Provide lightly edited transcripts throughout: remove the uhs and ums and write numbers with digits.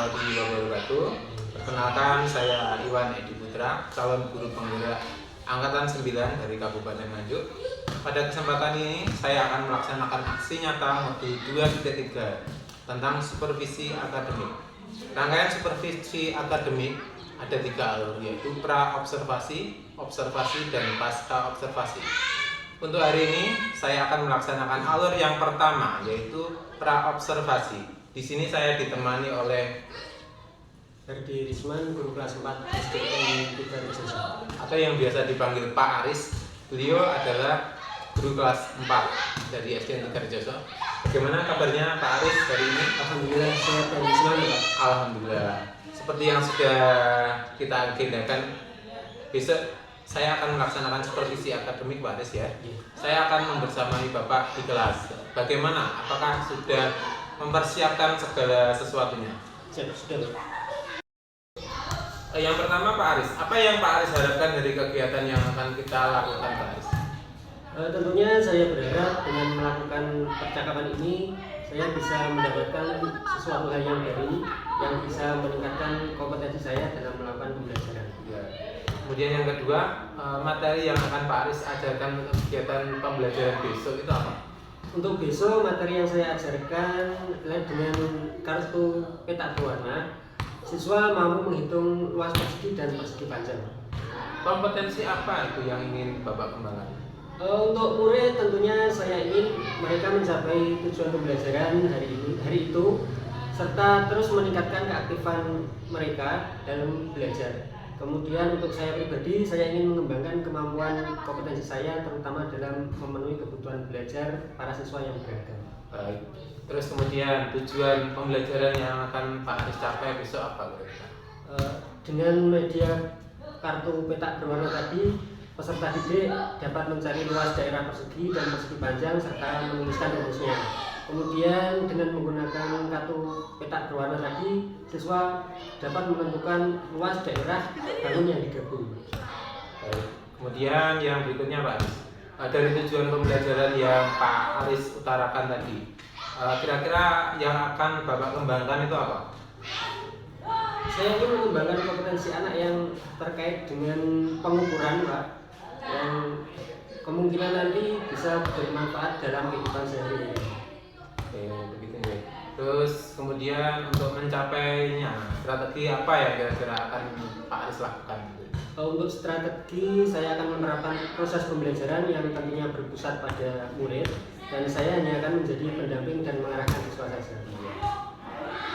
warahmatullahi wabarakatuh. Perkenalkan, saya Iwan Edi Putra, calon guru penggerak Angkatan 9 dari Kabupaten Nganjuk. Pada kesempatan ini, saya akan melaksanakan aksi nyata modul 2.3 tentang supervisi akademik. Rangkaian supervisi akademik ada 3 alur, yaitu pra-observasi, observasi, dan pasca-observasi. Untuk hari ini, saya akan melaksanakan alur yang pertama, yaitu pra-observasi. Di sini saya ditemani oleh Herdi Risman, guru kelas 4 SDN 3 atau yang biasa dipanggil Pak Aris. Beliau adalah guru kelas 4 dari SDN 3 Rejoso. Bagaimana kabarnya Pak Aris hari ini? Alhamdulillah sehat dan semangat, Pak. Alhamdulillah. Seperti yang sudah kita agendakan, besok saya akan melaksanakan supervisi akademik Pak Aris ya. Saya akan membersamai Bapak di kelas. Bagaimana? Apakah sudah mempersiapkan segala sesuatunya? Siap, sudah, Pak. Yang pertama Pak Aris, apa yang Pak Aris harapkan dari kegiatan yang akan kita lakukan Pak Aris? Tentunya saya berharap dengan melakukan percakapan ini saya bisa mendapatkan sesuatu hal yang baru yang bisa meningkatkan kompetensi saya dalam melakukan pembelajaran. Ya. Kemudian yang kedua, materi yang akan Pak Aris ajarkan untuk kegiatan pembelajaran besok itu apa? Untuk besok materi yang saya ajarkan adalah dengan kartu peta berwarna. Siswa mampu menghitung luas persegi dan persegi panjang. Kompetensi apa itu yang ingin Bapak kembangkan? Untuk murid tentunya saya ingin mereka mencapai tujuan pembelajaran hari itu serta terus meningkatkan keaktifan mereka dalam belajar. Kemudian untuk saya pribadi, saya ingin mengembangkan kemampuan kompetensi saya terutama dalam memenuhi kebutuhan belajar para siswa yang beragam. Baik. Terus kemudian tujuan pembelajaran yang akan Pak Aris capai besok apa kira-kira? Dengan media kartu peta berwarna tadi, peserta didik dapat mencari luas daerah persegi dan persegi panjang serta menuliskan rumusnya. Kemudian dengan menggunakan kartu peta berwarna tadi, siswa dapat menentukan luas daerah bangun yang digabung. Baik. Kemudian yang berikutnya Pak Aris, dari tujuan pembelajaran yang Pak Aris utarakan tadi, kira-kira yang akan Bapak kembangkan itu apa? Saya ingin mengembangkan kompetensi anak yang terkait dengan pengukuran, Pak, yang kemungkinan nanti bisa bermanfaat dalam kehidupan sehari-hari. Oke, begitu ya. Terus kemudian untuk mencapainya, strategi apa yang kira-kira akan Pak Aris lakukan? Untuk strategi, saya akan menerapkan proses pembelajaran yang tentunya berpusat pada murid, dan saya hanya akan menjadi pendamping dan mengarahkan siswa saja.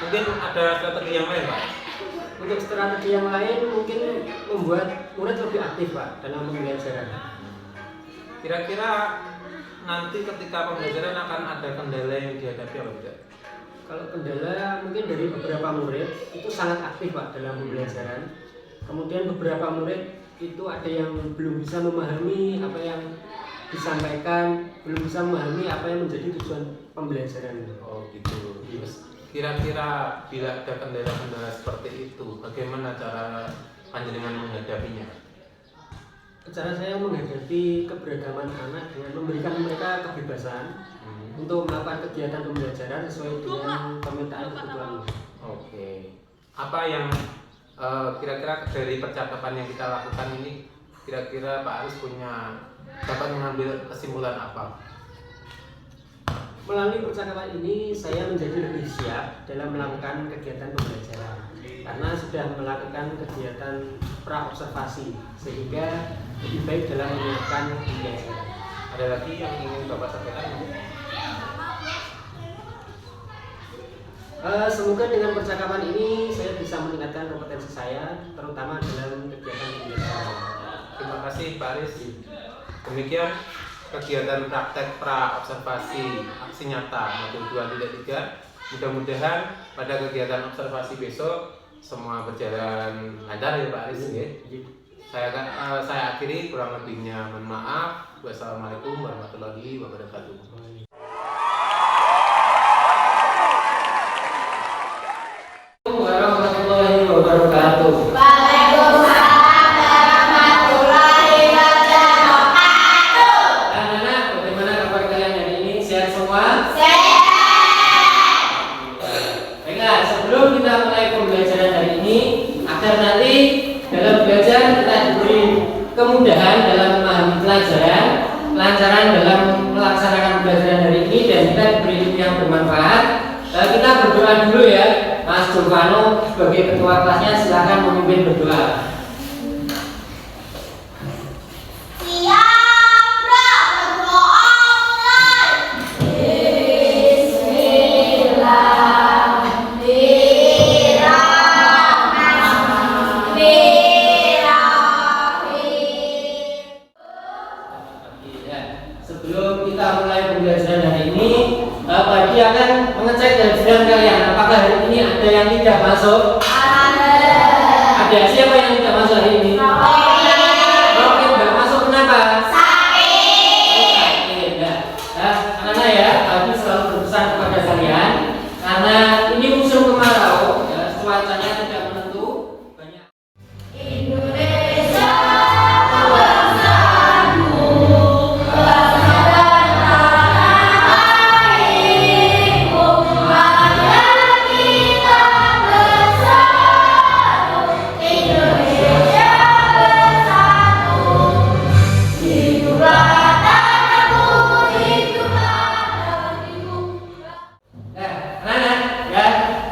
Mungkin ada strategi yang lain Pak? Untuk strategi yang lain mungkin membuat murid lebih aktif, Pak, dalam pembelajaran. Kira-kira nanti ketika pembelajaran akan ada kendala yang dihadapi apa tidak? Kalau kendala mungkin dari beberapa murid itu sangat aktif, Pak, dalam pembelajaran. Kemudian beberapa murid itu ada yang belum bisa memahami apa yang disampaikan, belum bisa memahami apa yang menjadi tujuan pembelajaran. Oh gitu. Yes. Kira-kira bila ada kendala-kendala seperti itu, bagaimana cara panjenengan menghadapinya? Cara saya menghadapi keberagaman anak dengan memberikan mereka kebebasan untuk melakukan kegiatan pembelajaran sesuai dengan permintaan kebutuhan. Oke. Apa yang kira-kira dari percakapan yang kita lakukan ini, kira-kira Pak Aris dapat mengambil kesimpulan apa? Melalui percakapan ini saya menjadi lebih siap dalam melakukan kegiatan pembelajaran karena sudah melakukan kegiatan pra-observasi sehingga lebih baik dalam menyiapkan pembelajaran. Ada lagi yang ingin Bapak sampaikan? Semoga dengan percakapan ini saya bisa meningkatkan kompetensi saya terutama dalam kegiatan pembelajaran. Terima kasih Pak Aris. Demikian kegiatan praktek pra-observasi aksi nyata modul 2.3. Mudah-mudahan pada kegiatan observasi besok semua berjalan lancar ya Pak Aris ya. Saya akhiri, kurang lebihnya mohon maaf. Wassalamualaikum warahmatullahi wabarakatuh. Warahmatullahi wabarakatuh. Anak-anak, bagaimana kabar kalian hari ini? Sehat semua? Baiklah, sebelum kita mulai dan kita diberi ilmu yang bermanfaat. Kita berdoa dulu ya. Mas Jovano sebagai ketua kelasnya silakan memimpin berdoa. Sebelum kita mulai pembelajaran hari ini, Pak Adi akan mengecek jawaban kalian. Apakah hari ini ada yang tidak masuk? Ada. Siapa yang tidak masuk hari ini? Oke, tidak masuk kenapa? Sakit. Karena ya, Adi selalu berpesan kepada kalian, karena ini musim kemarau, ya, cuacanya tidak menentu, banyak.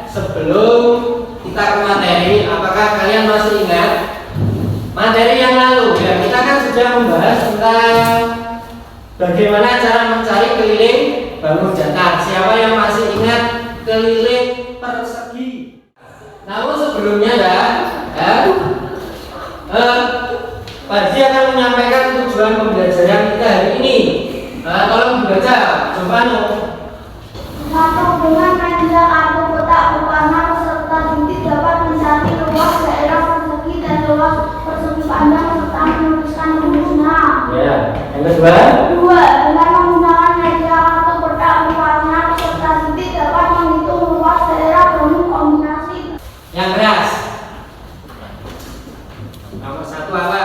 Sebelum kita ke materi, apakah kalian masih ingat materi yang lalu? Ya, kita kan sudah membahas tentang bagaimana cara mencari keliling bangun datar. Siapa yang masih ingat keliling persegi? Namun sebelumnya Pak Haji akan menyampaikan tujuan pembelajaran kita hari ini. Tolong dibaca, Jovano. Masuk dengan media kartu kotak berwarna serta bintik dapat mencari luas daerah persegi dan luas persegi panjang serta menuliskan rumusnya. Ya, yang kedua. Dua, dengan menggunakan media kartu kotak berwarna serta bintik dapat menghitung luas daerah dengan kombinasi. Yang keras. Nomor satu apa?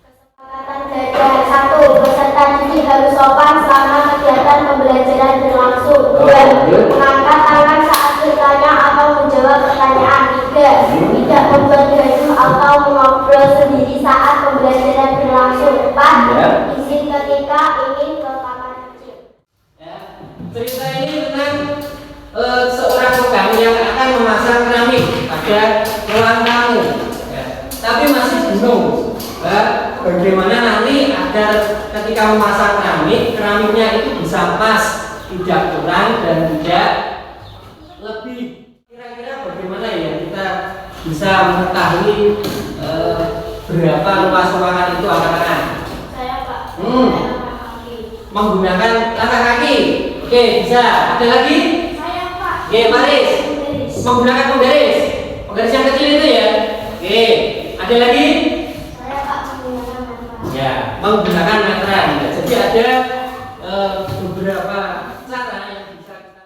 Kesepakatan belajar. Satu, peserta didik harus sopan selama kegiatan pembelajaran berlangsung. Dua, mengangkat tangan saat bertanya atau menjawab pertanyaan. Tiga, tidak membuat gaduh atau mengobrol sendiri saat pembelajaran berlangsung. Empat, izin ketika ingin ke kamar kecil. Ya, cerita ini tentang seorang tukang yang akan memasang keramik pada ruang tamu. Ya, tapi masih bingung. Bagaimana nanti agar ketika memasang keramiknya itu bisa pas, tidak kurang dan tidak lebih. Kira-kira bagaimana ya kita bisa mengetahui berapa luas ruangan itu anak-anak? Saya Pak. Menggunakan langkah kaki. Oke, bisa. Ada lagi? Saya Pak. Oke, baris. Menggunakan penggaris. Penggaris yang kecil itu ya. Oke, ada lagi? Saya Pak menggunakan meteran. Ya, menggunakan meteran. Ya, jadi ada beberapa cara yang bisa kita.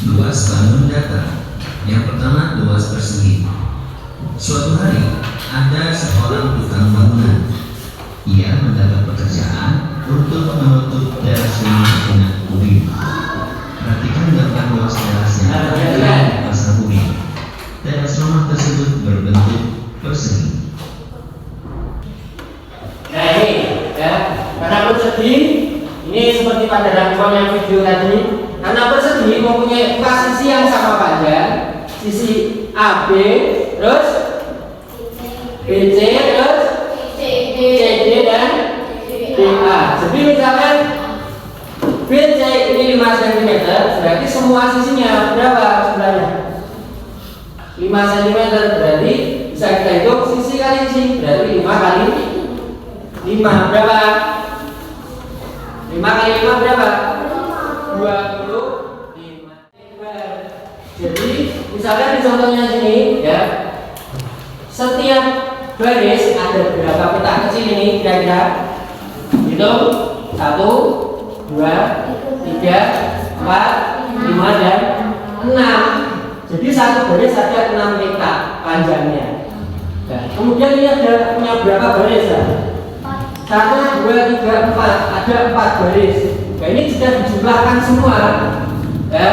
Luas bangun datar. Yang pertama, luas persegi. Suatu hari, ada seorang tukang bangunan. Ia mendapat pekerjaan untuk menutup teras rumah dengan kubing. Perhatikan gambar luas terasnya dengan pasang kubing. Teras rumah tersebut berbentuk persegi. Nah ini, ya, karena persegi ini seperti pada rangkuman yang video tadi. Karena persegi mempunyai empat sisi yang sama panjang, sisi AB, terus BC, terus CD dan DA. Jadi misalkan BC ini 5 cm, berarti semua sisinya berapa sebelahnya? 5 cm, berarti bisa kita hitung sisi kali sisi, berarti 5 kali 5 berapa? 5 kali 5 berapa? 25. Jadi misalkan di contohnya sini ya, setiap baris ada berapa petak kecil ini kira-kira? Hitung 1, 2, 3, 4, 5 dan 6. Jadi satu baris ada 6 petak panjangnya. Nah, kemudian ini ada punya berapa baris ya? 1, 2, 3, 4, ada 4 baris. Nah ini jika dijumlahkan semua ya,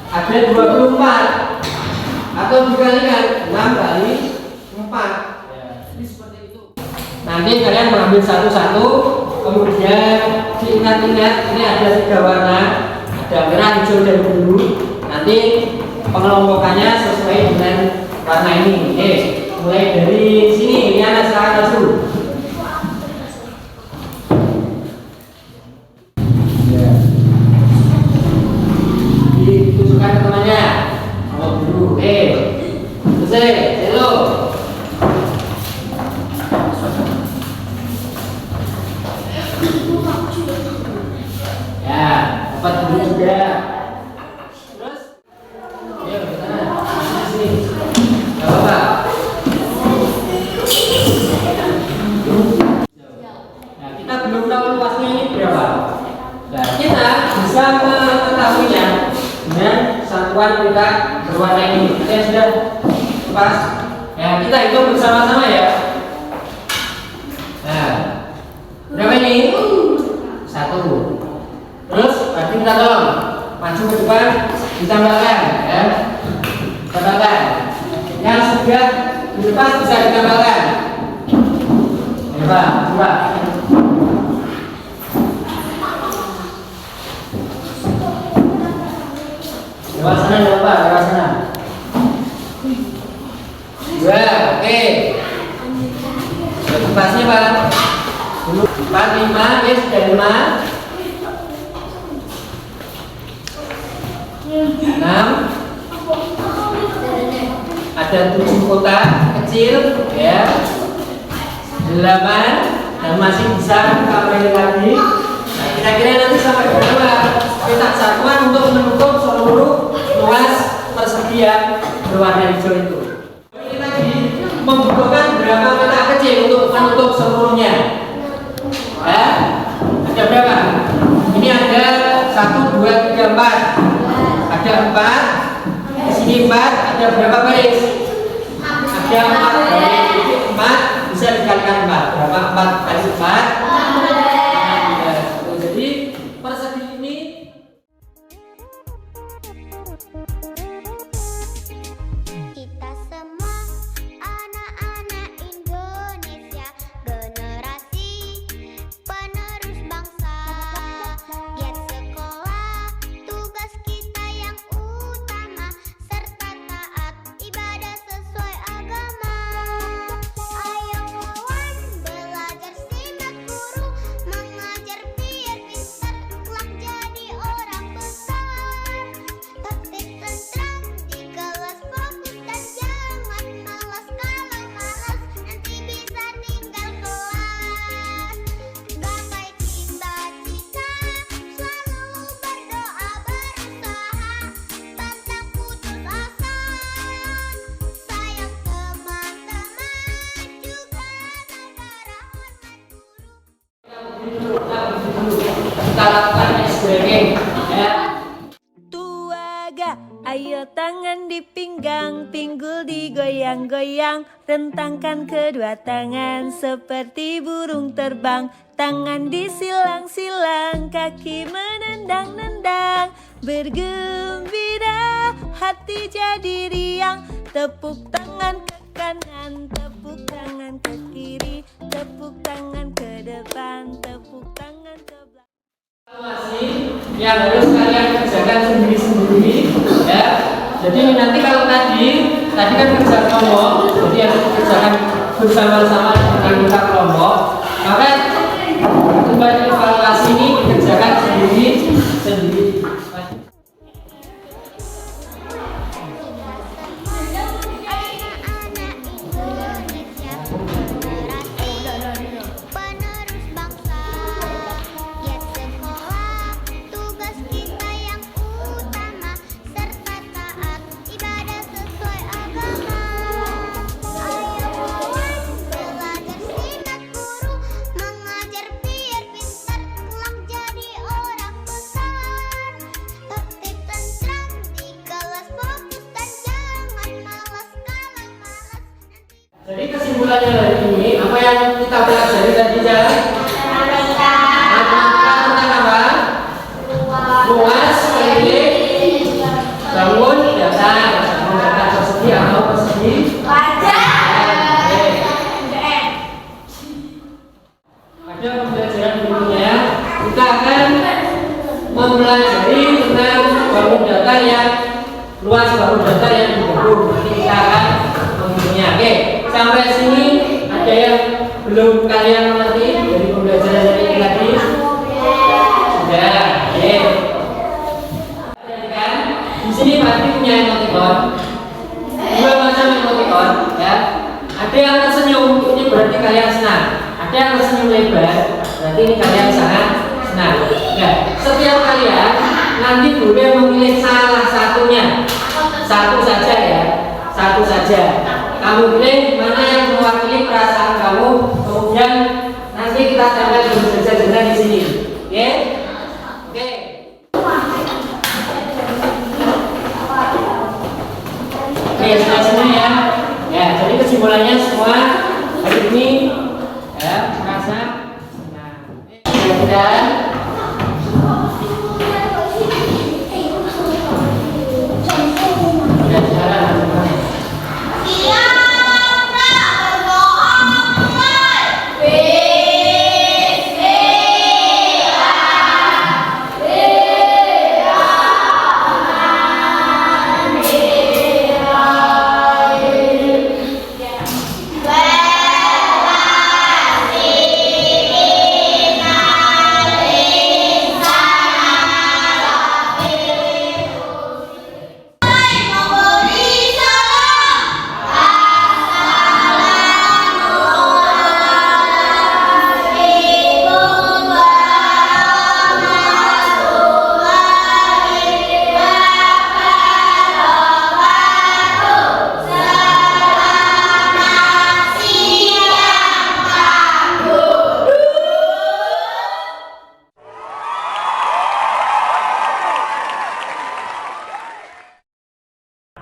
ada 24 atau dikalikan 6 kali 4 ya, jadi seperti itu. Nanti kalian mengambil satu-satu Kemudian diingat-ingat ini ada 3 warna, ada merah, hijau, dan biru. Nanti pengelompokannya sesuai dengan warna ini. Oke, mulai dari sini, Liana silakan masuk. Ya. Ditunjukkan ke temannya. Kalau biru, selesai, hello. Ya, dapat dulu juga. Terus, ayo ke sana, sini. Gak apa-apa. Nah, kita belum tahu luasnya ini berapa. Nah, kita bisa mengetahuinya dengan satuan kita berwarna ini. Kita sudah pas. Ya, kita hitung bersama-sama ya. Nah, berapa ini? 1. Terus berarti kita tolong maju ke depan, ditambahkan ya, tambahkan. Yang sudah di depan bisa ditambahkan. Coba. Lewat sana. 2, oke. Tempatnya Pak. 4, 5, ya sudah 5. 6. Ada 7 kotak kecil ya. 8 dan masih bisa kembali lagi. Nah, kira-kira nanti sampai berapa kotak satuan untuk menutup seluruh luas persegi yang berwarna hijau itu. Ini tadi membutuhkan berapa kotak kecil untuk menutup seluruhnya? Ya, ada berapa? Ini ada 1, 2, 3, 4. Ada 4, di sini 4, ada berapa baris? Ada 4 baris, jadi 4 bisa dikalikan 4. Berapa 4 kali 4? Jadi persegi ini Kita semua anak-anak Indonesia, generasi penerus bangsa. Giat sekolah, tugas kita yang utama, serta taat ibadah sesuai agama. Ayo kawan, belajar simak guru, mengajar biar pintar, kelak jadi orang besar. Tertib tentram di kelas, fokus dan jangan malas. Kalau malas nanti bisa tinggal kelas. Gapai cita-cita, selalu berdoa berusaha, pantang putus asa. Sayang teman-teman, juga negara hormat guru. kita lakukan stretching ya. Tuaga, ayo tangan di pinggang, pinggul digoyang-goyang, rentangkan kedua tangan seperti burung terbang, tangan disilang-silang, kaki menendang-nendang, bergembira, hati jadi riang, tepuk tangan ke kanan, tepuk tangan ke kiri, tepuk tangan ke depan, tepuk tangan ke belakang. Masih yang harus kalian kerjakan sendiri-sendiri ya. Jadi nanti kalau tadi kan kerja kelompok, jadi harus dikerjakan bersama-sama dengan kita kelompok. Maka kembali evaluasi ini dikerjakan sendiri-sendiri. Anak-anak Indonesia, generasi penerus bangsa. Giat sekolah, tugas kita yang utama, serta taat ibadah sesuai agama. Ayo kawan, belajar simak guru, mengajar berikutnya kita akan mempelajari tentang bangun datar yang luas bangun datar yang digabung. Nanti kita akan menghitungnya. Oke, sampai sini ada yang belum kalian mengerti dari pembelajaran dari ini tadi? Sudah. Oke. Kan di sini pasti punya emoticon. Dua macam emoticon, ya. Ada yang tersenyum, ini berarti kalian senang. Ada yang tersenyum lebar, berarti ini kalian sangat senang. Nah, setiap kalian nanti boleh memilih salah satunya, satu saja ya, satu saja. Kamu pilih mana yang mewakili perasaan kamu, kemudian nanti kita tempel di saja di sini, oke? Oke. Oke, sudah semua ya. Ya, jadi kesimpulannya semua hari ini ya merasa senang. Mudah-mudahan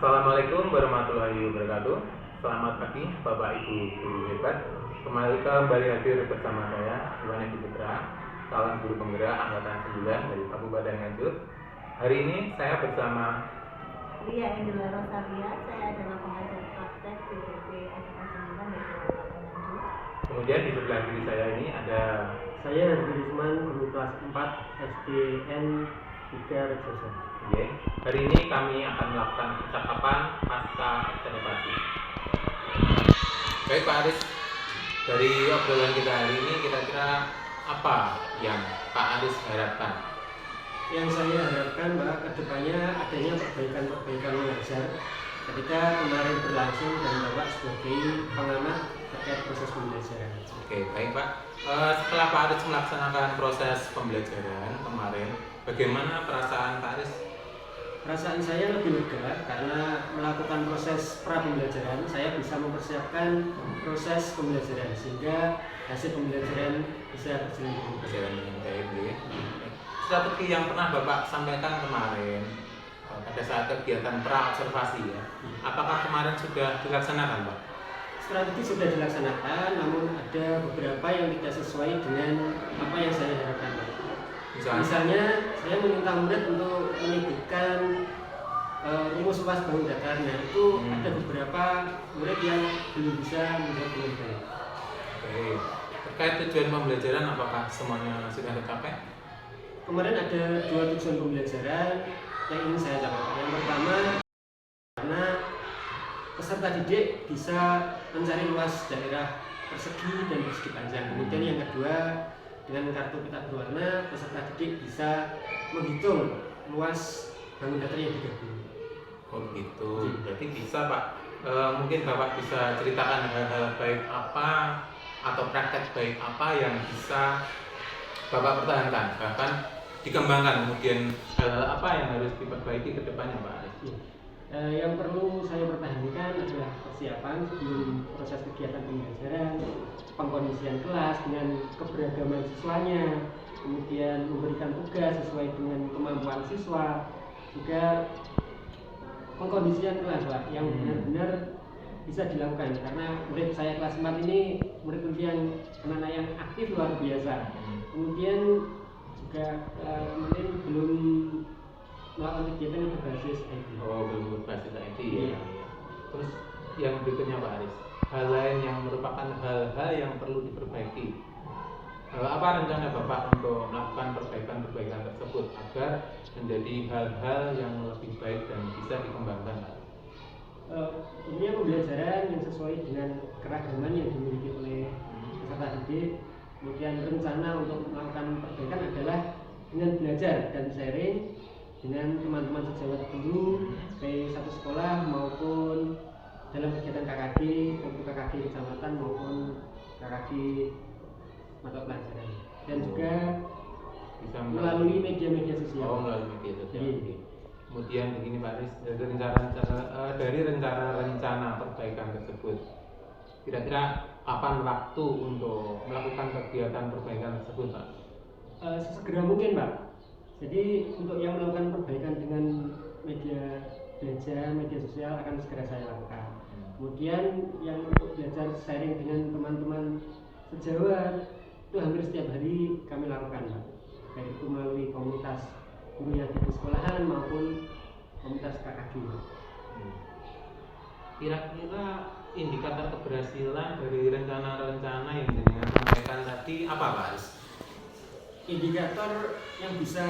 Assalamualaikum warahmatullahi wabarakatuh. Selamat pagi Bapak Ibu guru hebat. Kembali hadir bersama saya Iwan Edi Putra, calon guru penggerak angkatan 9 dari Kabupaten Nganjuk. Hari ini saya bersama Lia Indra Rosalia, saya adalah pengajar praktek BPP angkatan 9 dari Kabupaten Nganjuk. kemudian di sebelah kiri saya ini ada saya Risman, guru kelas 4 SDN 3 Rejoso. Oke. Hari ini kami akan melakukan percakapan pasca observasi. Baik Pak Aris, dari obrolan kita hari ini kira-kira apa yang Pak Aris harapkan? Yang saya harapkan Mbak, kedepannya adanya perbaikan mengajar ketika kemarin berlangsung dan Bapak sebagai pengamat terkait proses pembelajaran. Oke, baik Pak. Setelah Pak Aris melaksanakan proses pembelajaran kemarin, bagaimana perasaan Pak Aris? Perasaan saya lebih lega karena melakukan proses pra pembelajaran, saya bisa mempersiapkan proses pembelajaran sehingga hasil pembelajaran bisa berjalan Berjalan dengan baik, ya. Strategi yang pernah Bapak sampaikan kemarin pada saat kegiatan pra observasi ya, apakah kemarin sudah dilaksanakan Pak? Strategi sudah dilaksanakan, namun ada beberapa yang tidak sesuai dengan apa yang saya harapkan. Misalnya saya meminta murid untuk menyebutkan rumus luas bangun datar. Nah itu ada beberapa murid yang belum bisa menjawab dengan baik. Oke. Terkait tujuan pembelajaran, apakah semuanya sudah tercapai? Kemarin ada 2 tujuan pembelajaran yang ingin saya capai. Yang pertama, karena peserta didik bisa mencari luas daerah persegi dan persegi panjang. Kemudian yang kedua, dengan kartu peta berwarna, peserta didik bisa menghitung luas bangun datar yang digabung. Oh gitu. Berarti bisa Pak. Mungkin Bapak bisa ceritakan hal-hal baik apa atau praktek baik apa yang bisa Bapak pertahankan, bahkan dikembangkan kemudian apa yang harus diperbaiki ke depannya Pak Aris? Yang perlu saya pertahankan adalah persiapan sebelum proses kegiatan pembelajaran, pengkondisian kelas dengan keberagaman siswanya, kemudian memberikan tugas sesuai dengan kemampuan siswa, juga pengkondisian kelas Pak yang benar-benar bisa dilakukan karena murid saya kelas 4 ini murid yang anak-anak yang aktif luar biasa. Kemudian juga mungkin belum melakukan kegiatan yang berbasis IT. Oh, belum berbasis IT ya. Terus yang berikutnya Pak Aris, hal lain yang merupakan hal-hal yang perlu diperbaiki. Apa rencana Bapak untuk melakukan perbaikan-perbaikan tersebut agar menjadi hal-hal yang lebih baik dan bisa dikembangkan, Pak? Tentunya pembelajaran yang sesuai dengan keragaman yang dimiliki oleh peserta didik. Kemudian rencana untuk melakukan perbaikan adalah dengan belajar dan sharing dengan teman-teman sejawat guru baik satu sekolah maupun dalam kegiatan KKD untuk KKD kecamatan maupun KKD mata pelajaran, dan juga Bisa melalui media-media sosial. melalui media sosial. Iya. Kemudian begini Pak Aris, dari rencana perbaikan tersebut, kira-kira kapan waktu untuk melakukan kegiatan perbaikan tersebut, Pak? Sesegera mungkin, Pak. Jadi untuk yang melakukan perbaikan dengan media belajar, media sosial akan segera saya lakukan. Kemudian yang untuk belajar sharing dengan teman-teman sejawat itu hampir setiap hari kami lakukan, Pak. Baik itu melalui komunitas guru yang di sekolahan maupun komunitas KKD. Kira-kira indikator keberhasilan dari rencana-rencana yang dengan sampaikan tadi apa, Pak Aris? Indikator yang bisa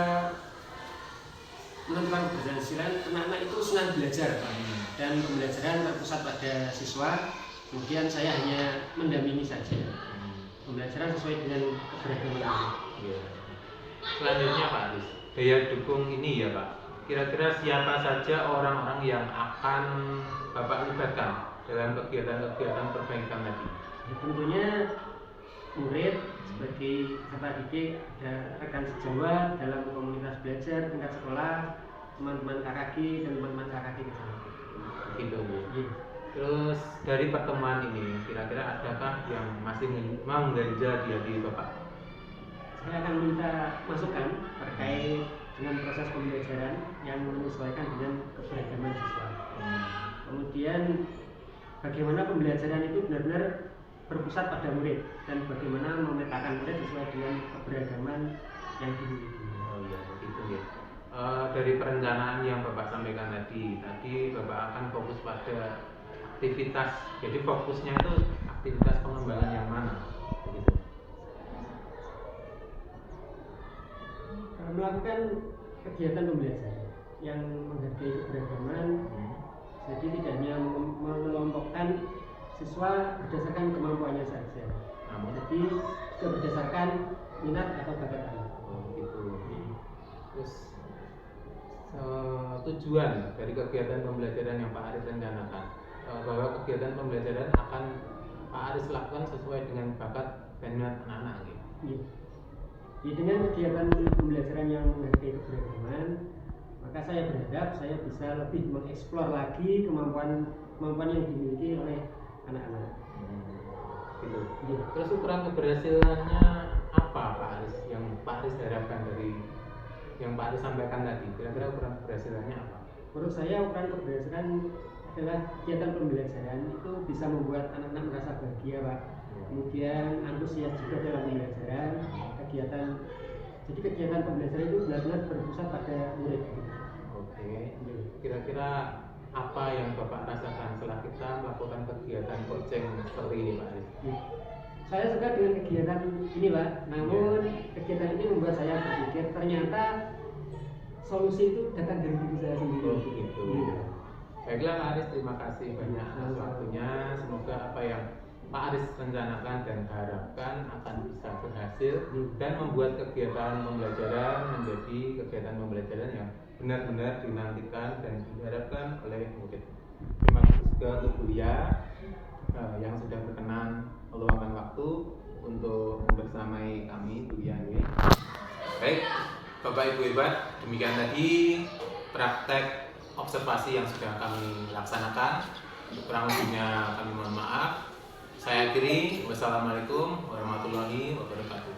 menentukan keberhasilan anak-anak itu senang belajar, Pak. Dan pembelajaran terpusat pada siswa. Kemudian saya hanya mendampingi saja. Pembelajaran sesuai dengan keberagaman. Ya. Selanjutnya Pak Aris, daya dukung ini ya Pak. Kira-kira siapa saja orang-orang yang akan Bapak libatkan dalam kegiatan-kegiatan perbaikan tadi? Ya, tentunya murid sebagai peserta didik, ada rekan sejawat dalam komunitas belajar tingkat sekolah, teman-teman KKD dan teman-teman KKD kecamatan. Gitu Bu. Iya. Terus dari pertemuan ini, kira-kira adakah yang masih mengganjal di hati Bapak? Saya akan minta masukan terkait dengan proses pembelajaran yang menyesuaikan dengan keberagaman siswa. Kemudian bagaimana pembelajaran itu benar-benar berpusat pada murid dan bagaimana memetakan murid sesuai dengan keberagaman yang dimiliki. Oh iya, begitu ya. Dari perencanaan yang Bapak sampaikan tadi Bapak akan fokus pada aktivitas. Jadi fokusnya itu aktivitas pengembangan yang mana? Begitu. Melakukan kegiatan pembelajaran yang menghargai keberagaman, jadi tidak hanya mengelompokkan siswa berdasarkan kemampuannya saja, jadi juga berdasarkan minat atau bakat anak. Oh gitu. Terus tujuan dari kegiatan pembelajaran yang Pak Aris rencanakan, bahwa kegiatan pembelajaran akan Pak Aris lakukan sesuai dengan bakat dan minat anak-anak gitu. Iya. Dengan kegiatan pembelajaran yang menghargai keberagaman, maka saya berharap saya bisa lebih mengeksplor lagi kemampuan yang dimiliki oleh anak-anak. Gitu. Iya. Terus ukuran keberhasilannya apa Pak Aris? Yang Pak Aris harapkan dari yang Pak Aris sampaikan tadi? Kira-kira ukuran keberhasilannya apa? Menurut saya ukuran keberhasilan adalah kegiatan pembelajaran itu bisa membuat anak-anak merasa bahagia, Pak. Kemudian antusias juga dalam pembelajaran, jadi kegiatan pembelajaran itu benar-benar berpusat pada murid. Oke. Kira-kira apa yang Bapak rasakan setelah kita melakukan kegiatan coaching seperti ini, Pak Aris? Saya suka dengan kegiatan ini, Pak. Namun kegiatan ini membuat saya berpikir ternyata solusi itu datang dari diri saya sendiri. Oh begitu. Baiklah Pak Aris, terima kasih banyak atas waktunya. Semoga apa yang Pak Aris rencanakan dan harapkan akan bisa berhasil dan membuat kegiatan pembelajaran menjadi kegiatan pembelajaran yang benar-benar dinantikan dan diharapkan oleh murid. Terima kasih juga untuk Buya yang sudah berkenan meluangkan waktu untuk membersamai kami Buya ini. Baik, Bapak Ibu hebat, demikian tadi praktek observasi yang sudah kami laksanakan. Kurang lebihnya kami mohon maaf. Saya akhiri, wassalamualaikum warahmatullahi wabarakatuh.